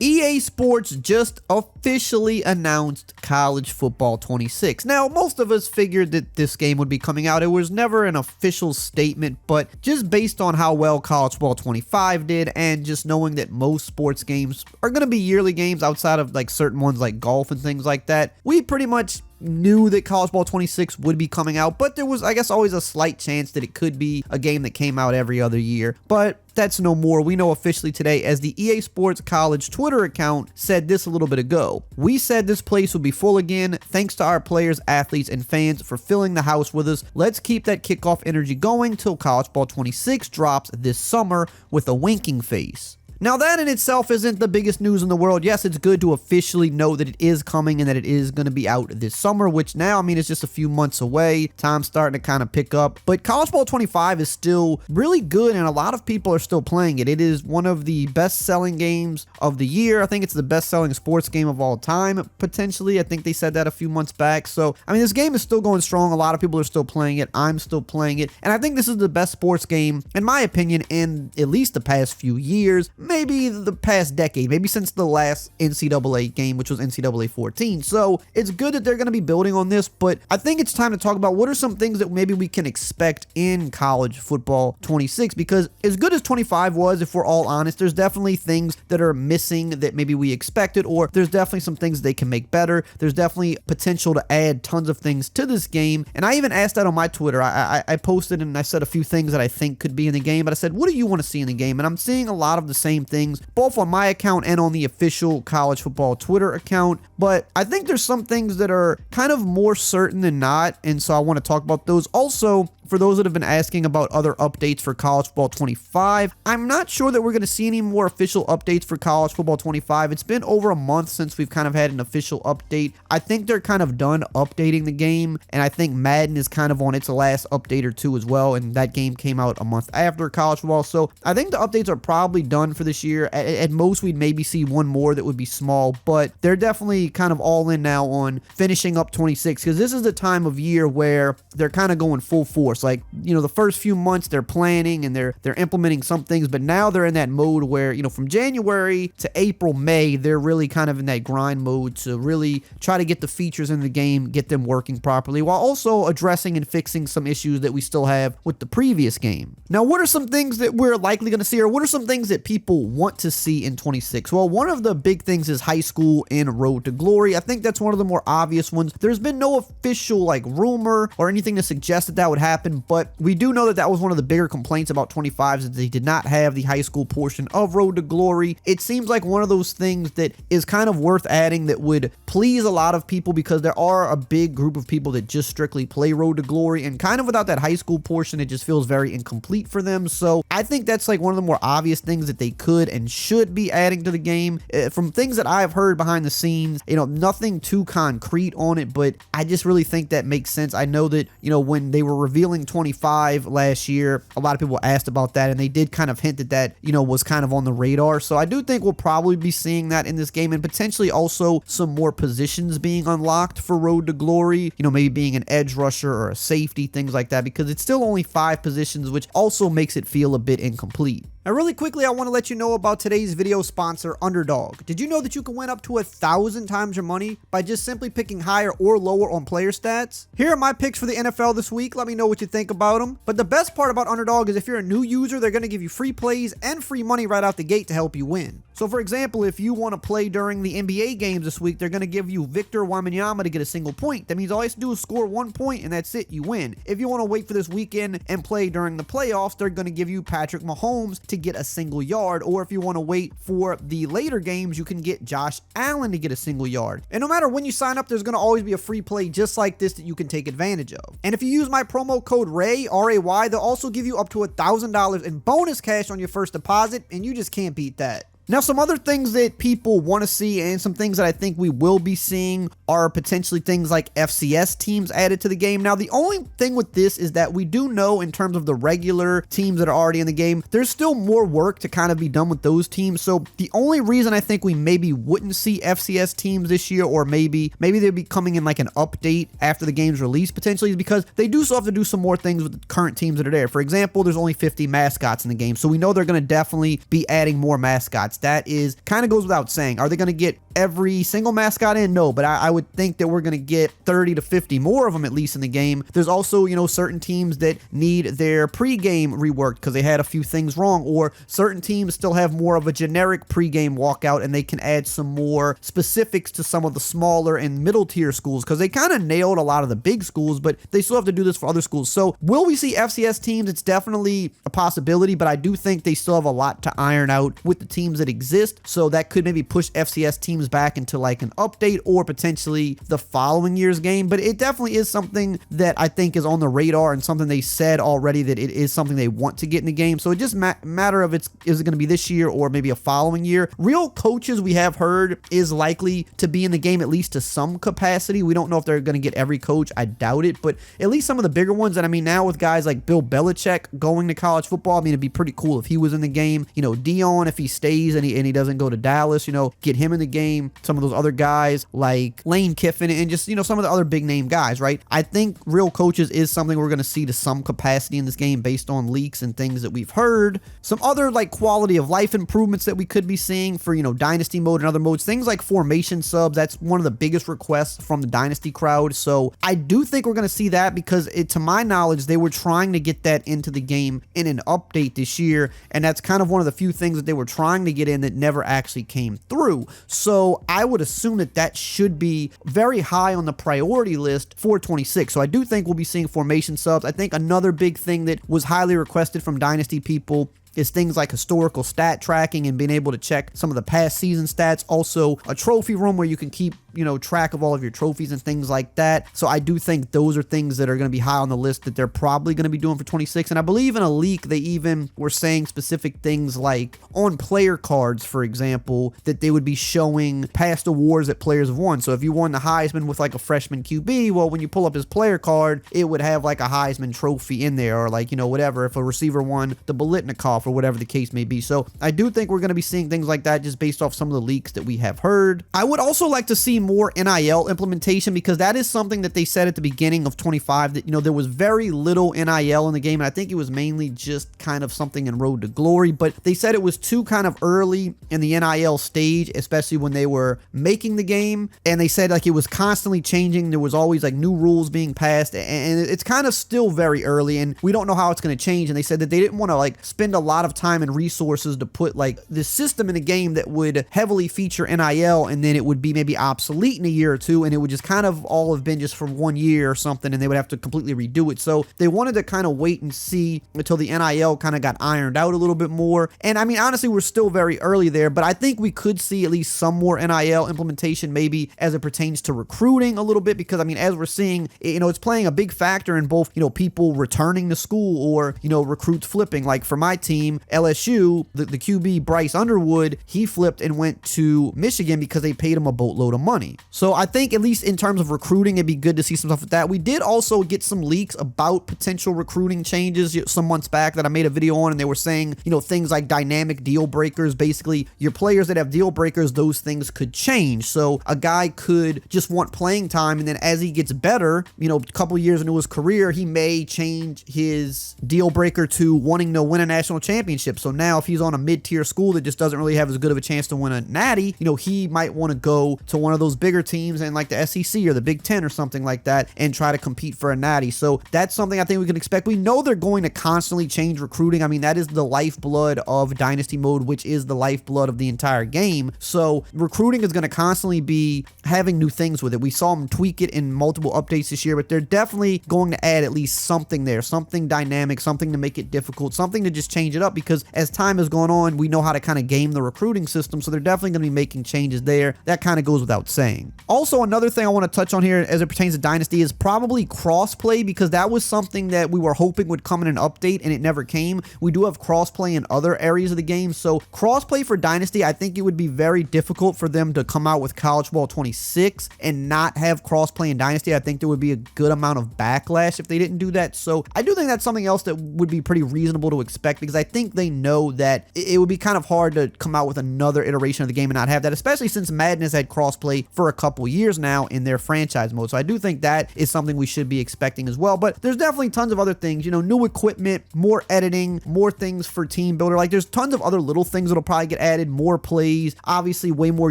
EA Sports just officially announced College Football 26. Now, most of us figured that this game would be coming out. It was never an official statement, but just based on how well College Football 25 did and just knowing that most sports games are going to be yearly games outside of like certain ones like golf and things like that, we pretty much knew that College Football 26 would be coming out, but there was, I guess, always a slight chance that it could be a game that came out every other year. But that's no more. We know officially today, as the EA Sports College Twitter account said this a little bit ago. We said this place would be full again. Thanks to our players, athletes, and fans for filling the house with us. Let's keep that kickoff energy going till College Football 26 drops this summer with a winking face. Now, that in itself isn't the biggest news in the world. Yes, it's good to officially know that it is coming and that it is going to be out this summer, which now, I mean, it's just a few months away. Time's starting to kind of pick up. But College Football 25 is still really good, and a lot of people are still playing it. It is one of the best-selling games of the year. I think it's the best-selling sports game of all time, potentially. I think they said that a few months back. So, I mean, this game is still going strong. A lot of people are still playing it. I'm still playing it. And I think this is the best sports game, in my opinion, in at least the past few years. Maybe the past decade, maybe since the last NCAA game, which was NCAA 14. So it's good that they're going to be building on this, but I think it's time to talk about what are some things that maybe we can expect in College Football 26, because as good as 25 was, if we're all honest, there's definitely things that are missing that maybe we expected, or there's definitely some things they can make better. There's definitely potential to add tons of things to this game, and I even asked that on my Twitter. I posted and I said a few things that I think could be in the game, but I said, what do you want to see in the game? And I'm seeing a lot of the same things, both on my account and on the official College Football Twitter account. But I think there's some things that are kind of more certain than not, and so I want to talk about those. Also, for those that have been asking about other updates for College Football 25, I'm not sure that we're going to see any more official updates for College Football 25. It's been over a month since we've kind of had an official update. I think they're kind of done updating the game, and I think Madden is kind of on its last update or two as well, and that game came out a month after College Football. So I think the updates are probably done for this year. At most, we'd maybe see one more that would be small, but they're definitely kind of all in now on finishing up 26, because this is the time of year where they're kind of going full force. Like, you know, the first few months they're planning and they're implementing some things, but now they're in that mode where, you know, from January to April, May, they're really kind of in that grind mode to really try to get the features in the game, get them working properly, while also addressing and fixing some issues that we still have with the previous game. Now, what are some things that we're likely going to see, or what are some things that people want to see in 26? Well, one of the big things is high school and Road to Glory. I think that's one of the more obvious ones. There's been no official like rumor or anything to suggest that that would happen, but we do know that that was one of the bigger complaints about 25 is that they did not have the high school portion of Road to Glory. It seems like one of those things that is kind of worth adding that would please a lot of people, because there are a big group of people that just strictly play Road to Glory, and kind of without that high school portion, it just feels very incomplete for them. So I think that's like one of the more obvious things that they could and should be adding to the game. From things that I've heard behind the scenes, you know, nothing too concrete on it, but I just really think that makes sense. I know that, you know, when they were revealing 25 last year, a lot of people asked about that, and they did kind of hint that that, you know, was kind of on the radar. So I do think we'll probably be seeing that in this game, and potentially also some more positions being unlocked for Road to Glory, you know, maybe being an edge rusher or a safety, things like that, because it's still only 5 positions, which also makes it feel a bit incomplete. Now, really quickly, I want to let you know about today's video sponsor, Underdog. Did you know that you can win up to 1,000 times your money by just simply picking higher or lower on player stats? Here are my picks for the NFL this week. Let me know what you think about them. But the best part about Underdog is if you're a new user, they're going to give you free plays and free money right out the gate to help you win. So, for example, if you want to play during the NBA games this week, they're going to give you Victor Wembanyama to get a single point. That means all you have to do is score 1 point, and that's it. You win. If you want to wait for this weekend and play during the playoffs, they're going to give you Patrick Mahomes to get a single yard. Or if you want to wait for the later games, you can get Josh Allen to get a single yard. And no matter when you sign up, there's going to always be a free play just like this that you can take advantage of. And if you use my promo code RAY, R-A-Y, they'll also give you up to $1,000 in bonus cash on your first deposit, and you just can't beat that. Now, some other things that people want to see and some things that I think we will be seeing are potentially things like FCS teams added to the game. Now, the only thing with this is that we do know in terms of the regular teams that are already in the game, there's still more work to kind of be done with those teams. So the only reason I think we maybe wouldn't see FCS teams this year, or maybe they'd be coming in like an update after the game's release potentially, is because they do still have to do some more things with the current teams that are there. For example, there's only 50 mascots in the game, so we know they're going to definitely be adding more mascots. mascots. That is kind of goes without saying. Are they going to get every single mascot in? No, but I would think that we're going to get 30 to 50 more of them at least in the game. There's also, certain teams that need their pregame reworked because they had a few things wrong, or certain teams still have more of a generic pregame walkout and they can add some more specifics to some of the smaller and middle tier schools because they kind of nailed a lot of the big schools, but they still have to do this for other schools. So will we see FCS teams? It's definitely a possibility, but I do think they still have a lot to iron out with the teams that exist. So that could maybe push FCS teams back into like an update or potentially the following year's game. But it definitely is something that I think is on the radar and something they said already that it is something they want to get in the game. So it just matter of is it going to be this year or maybe a following year. Real coaches we have heard is likely to be in the game at least to some capacity. We don't know if they're going to get every coach. I doubt it, but at least some of the bigger ones. And I mean, now with guys like Bill Belichick going to college football, I mean, it'd be pretty cool if he was in the game. Dion, if he stays and he doesn't go to Dallas, get him in the game. Some of those other guys like Lane Kiffin and just, some of the other big name guys, right? I think real coaches is something we're going to see to some capacity in this game based on leaks and things that we've heard. Some other like quality of life improvements that we could be seeing for, dynasty mode and other modes, things like formation subs. That's one of the biggest requests from the dynasty crowd. So I do think we're going to see that because to my knowledge, they were trying to get that into the game in an update this year. And that's kind of one of the few things that they were trying to get in that never actually came through. So I would assume that should be very high on the priority list for 26. So I do think we'll be seeing formation subs. I think another big thing that was highly requested from dynasty people is things like historical stat tracking and being able to check some of the past season stats. Also, a trophy room where you can keep, track of all of your trophies and things like that. So I do think those are things that are going to be high on the list that they're probably going to be doing for 26. And I believe in a leak, they even were saying specific things like on player cards, for example, that they would be showing past awards that players have won. So if you won the Heisman with like a freshman QB, well, when you pull up his player card, it would have like a Heisman trophy in there, or like, whatever, if a receiver won the Bolitnikoff or whatever the case may be. So I do think we're going to be seeing things like that just based off some of the leaks that we have heard. I would also like to see more NIL implementation because that is something that they said at the beginning of 25 that, there was very little NIL in the game. And I think it was mainly just kind of something in Road to Glory, but they said it was too kind of early in the NIL stage, especially when they were making the game. And they said like it was constantly changing. There was always like new rules being passed, and it's kind of still very early and we don't know how it's going to change. And they said that they didn't want to like spend a lot of time and resources to put like this system in a game that would heavily feature NIL and then it would be maybe obsolete in a year or two and it would just kind of all have been just for 1 year or something and they would have to completely redo it. So they wanted to kind of wait and see until the NIL kind of got ironed out a little bit more. And I mean, honestly, we're still very early there, but I think we could see at least some more NIL implementation maybe as it pertains to recruiting a little bit because I mean, as we're seeing, it's playing a big factor in both, people returning to school or, recruits flipping. Like for my team, LSU, the QB Bryce Underwood, he flipped and went to Michigan because they paid him a boatload of money. So I think at least in terms of recruiting, it'd be good to see some stuff with that. We did also get some leaks about potential recruiting changes some months back that I made a video on, and they were saying, things like dynamic deal breakers. Basically, your players that have deal breakers, those things could change. So a guy could just want playing time, and then as he gets better, a couple years into his career, he may change his deal breaker to wanting to win a national championship. So now if he's on a mid-tier school that just doesn't really have as good of a chance to win a natty, he might want to go to one of those bigger teams in like the SEC or the Big Ten or something like that and try to compete for a natty. So that's something I think we can expect. We know they're going to constantly change recruiting. I mean, that is the lifeblood of Dynasty Mode, which is the lifeblood of the entire game. So recruiting is going to constantly be having new things with it. We saw them tweak it in multiple updates this year, but they're definitely going to add at least something there, something dynamic, something to make it difficult, something to just change it up because as time has gone on, we know how to kind of game the recruiting system. So they're definitely going to be making changes there. That kind of goes without saying. Also, another thing I want to touch on here as it pertains to Dynasty is probably crossplay because that was something that we were hoping would come in an update and it never came. We do have crossplay in other areas of the game. So crossplay for Dynasty, I think it would be very difficult for them to come out with College Football 26 and not have crossplay in Dynasty. I think there would be a good amount of backlash if they didn't do that. So I do think that's something else that would be pretty reasonable to expect because I think they know that it would be kind of hard to come out with another iteration of the game and not have that, especially since Madden has had crossplay for a couple years now in their franchise mode. So I do think that is something we should be expecting as well. But there's definitely tons of other things, new equipment, more editing, more things for team builder. Like there's tons of other little things that'll probably get added, more plays, obviously way more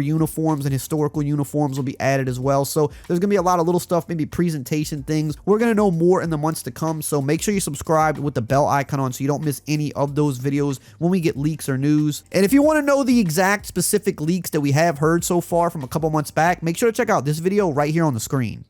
uniforms and historical uniforms will be added as well. So there's gonna be a lot of little stuff, maybe presentation things. We're gonna know more in the months to come. So make sure you subscribe with the bell icon on so you don't miss any of those videos when we get leaks or news. And if you want to know the exact specific leaks that we have heard so far from a couple months back, make sure to check out this video right here on the screen.